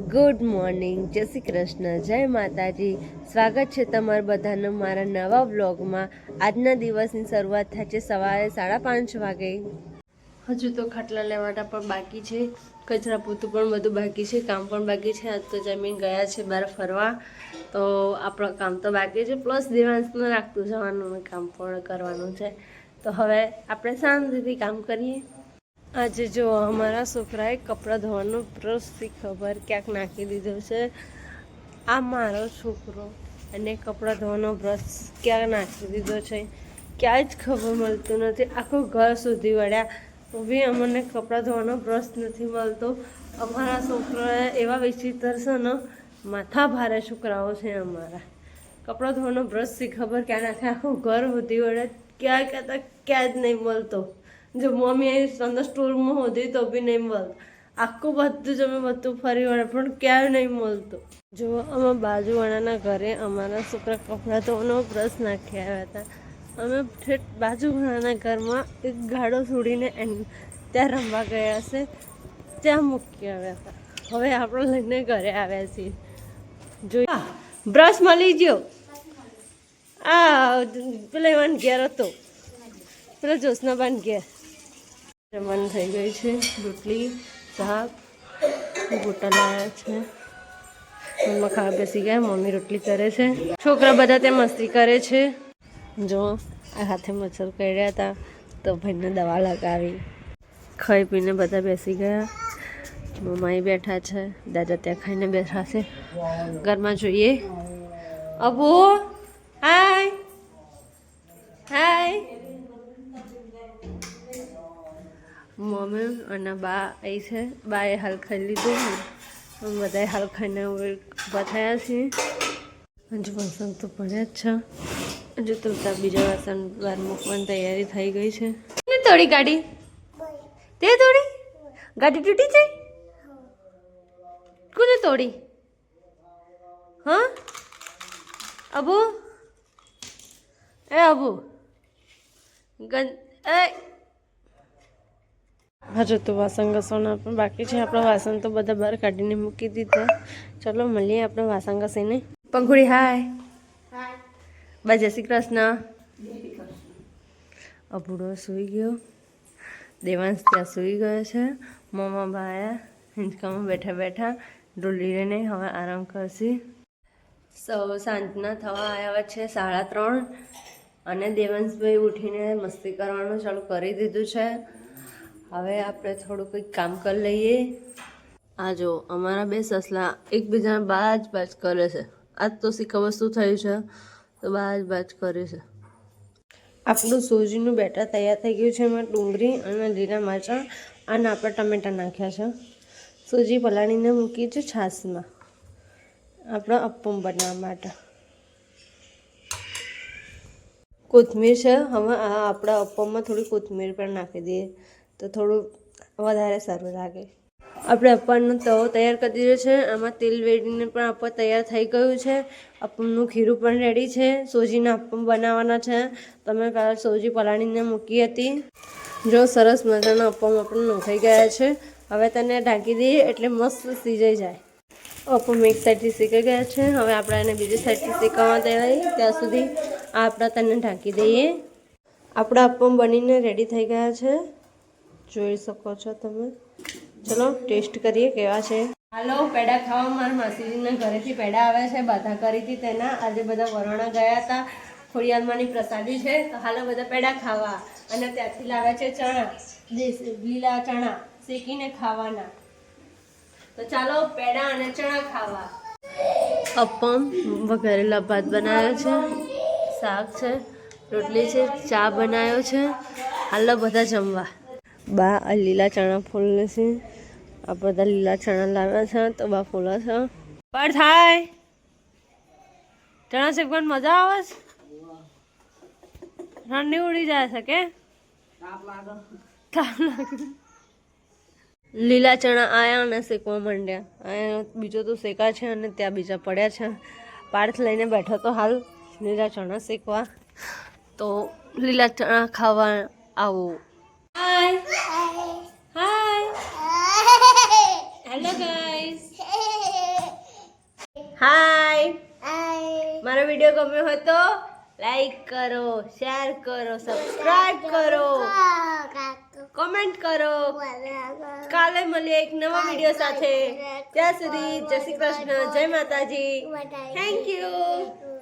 Good morning, જય શ્રી કૃષ્ણ, જય માતાજી. સ્વાગત છે તમારા બધાનું મારા નવા વ્લોગમાં. આજના દિવસની શરૂઆત થાય છે સવારે 5:30 વાગે. હજુ તો ખાટલા લેવાના પણ બાકી છે, કચરા પોતું પણ બધું બાકી છે, કામ પણ બાકી છે. આજ તો જમીન ગયા છે બહાર ફરવા, તો આપણું કામ તો બાકી છે, પ્લસ દેવાંશને રાખતું જવાનું કામ પણ કરવાનું છે. તો હવે આપણે શાંતિથી કામ કરીએ. આજે જો અમારા છોકરાએ કપડાં ધોવાનો બ્રશથી ખબર ક્યાંક નાખી દીધો છે. આ મારો છોકરો અને કપડાં ધોવાનો બ્રશ ક્યાં નાખી દીધો છે ક્યાંય જ ખબર મળતું નથી. આખું ઘર સુધી વળ્યા તો બી અમને કપડાં ધોવાનો બ્રશ નથી મળતો. અમારા છોકરાએ એવા વિચિત્ર છે ને, માથા ભારે છોકરાઓ છે અમારા. કપડાં ધોવાનો બ્રશથી ખબર ક્યાં નાખે, આખું ઘર સુધી વળે, ક્યાં કહેતા ક્યાં જ નહીં મળતો. જો મમ્મી અંદર સ્ટોરમાં હોતી તો બી નહીં મળતો. આખું બધું જ અમે બધું ફરી વળે પણ ક્યાંય નહીં મળતો. જો અમે બાજુવાળાના ઘરે અમારા છોકરા કપડાં ધોવાનો બ્રશ નાખી આવ્યા હતા. અમે ઠેઠ બાજુવાળાના ઘરમાં એક ગાડો છોડીને ત્યાં રમવા ગયા છે, ત્યાં મૂકી આવ્યા હતા. હવે આપણે લઈને ઘરે આવ્યા છીએ. જો બ્રશ મળી ગયો. આ પેલા એવાન ઘેર હતો, પેલા જ્યોત્સનાબાન ઘેર. જમવાનું થઈ ગયું છે, રોટલી શાક ગોટા લાવ્યા છે. મમ્મા ખાવા બેસી ગયા, મમ્મી રોટલી કરે છે, છોકરા બધા ત્યાં મસ્તી કરે છે. જો આ હાથે મચ્છર કરડ્યા હતા તો ભાઈને દવા લગાવી. ખાઈ પીને બધા બેસી ગયા. મમ્માએ બેઠા છે, દાદા ત્યાં ખાઈને બેઠા છે. ઘરમાં જોઈએ અબુ. હાય હાય. મમ્મી અને બા અહીં છે. બાએ હાલ ખાઈ લીધું, બધાએ હાલ ખાઈને ઊભા થયા છીએ. હજુ વાસણ તો પડ્યા જ છે. હજુ તો બીજા વાસણ બહાર મૂકવાની તૈયારી થઈ ગઈ છે. તોડી ગાડી તે તોડી ગાડી તૂટી જાય. કોને તોડી? હા અબુ, એ અબુ એ હજુ તો વાસણ ઘસવાના પણ બાકી છે. આપણા વાસણ તો બધા બહાર કાઢીને મૂકી દીધા. ચલો મળીએ આપણે વાસણ ઘસીને. પંખુડી હાય. બા જય શ્રી કૃષ્ણ. અબુડો સૂઈ ગયો, દેવાંશ ત્યાં સૂઈ ગયો છે. મમ્મા બાયા હિંચકામાં બેઠા બેઠા ડોલી લઈને હવે આરામ કરશે. સાંજના થવા આવ્યા છે 3:30 અને દેવાંશભાઈ ઉઠીને મસ્તી કરવાનું ચાલુ કરી દીધું છે. હવે આપણે થોડું કંઈક કામ કરી લઈએ. આ જો અમારા બે સસલા એકબીજાને બાજ કરે છે. આજ તો શીખા વસ્તુ થયું છે તો બાજ કરે છે. આપણું સોજીનું બેટર તૈયાર થઈ ગયું છે. એમાં ડુંગળી અને લીલા મરચાં અને આપણે ટમેટા નાખ્યા છે. સોજી પલાળીને મૂકી છે છાશમાં આપણા અપ્પમ બનાવવા માટે. કોથમીર છે, હવે આપણા અપ્પમમાં થોડી કોથમીર પણ નાખી દઈએ તો થોડું વધારે સારું લાગે. આપણે અપ્પમનો તવો તૈયાર કરી દીધો છે. આમાં તેલ વેડીને પણ અપ્પમ તૈયાર થઈ ગયું છે. અપ્પમનું ખીરું પણ રેડી છે. સોજીના અપ્પમ બનાવવાના છે. તમે કાલે સોજી પલાળીને મૂકી હતી. જો સરસ મજાના અપ્પમ આપણે નખાઈ ગયા છે. હવે તેને ઢાંકી દઈએ એટલે મસ્ત સીજાઈ જાય. અપ્પમ એક સાઈડથી શેકાઈ ગયા છે. હવે આપણે એને બીજી સાઈડથી શેકાવા દઈએ ત્યાં સુધી આપણે તેને ઢાંકી દઈએ. આપણા અપ્પમ બનીને રેડી થઈ ગયા છે, જોઈ શકો છો તમે. ચલો ટેસ્ટ કરીએ કેવા છે. હાલો પેડા ખાવા. મારા માસીજીના ઘરેથી પેડા આવ્યા છે, બાધા કરી હતી તેના. આજે બધા વરોણા ગયા હતા. ખોડિયારમાંની પ્રસાદી છે તો હાલો બધા પેડા ખાવા. અને ત્યાંથી લાવ્યા છે ચણા, લીલા ચણા શેકીને ખાવાના. તો ચાલો પેડા અને ચણા ખાવા. અપ્પમ વઘારેલા ભાત બનાવ્યો છે, શાક છે, રોટલી છે, ચા બનાવ્યો છે. હાલો બધા જમવા. બા લીલા ચણા ફૂલે છે. આ બધા લીલા ચણા લાવ્યા છે તો બા ફૂલે છે. પર થાય ચણા શેકવાની મજા આવે છે. ઠંડી ઉડી જાય છે કે લીલા ચણા આયા અને શેકવા માંડ્યા. અહીંયા બીજો તો શેકા છે અને ત્યાં બીજા પડ્યા છે. પાર્થ લઈને બેઠો તો હાલ લીલા ચણા શેકવા. તો લીલા ચણા ખાવા આવો. હાય હાય હેલો ગાઈસ. હાય મારો વિડીયો ગમ્યો હોય તો લાઈક કરો, શેર કરો, સબસ્ક્રાઇબ કરો, કમેન્ટ કરો. કાલે મળીએ એક નવા વિડીયો સાથે. ત્યાં સુધી જય શ્રી કૃષ્ણ, જય માતાજી. Thank you.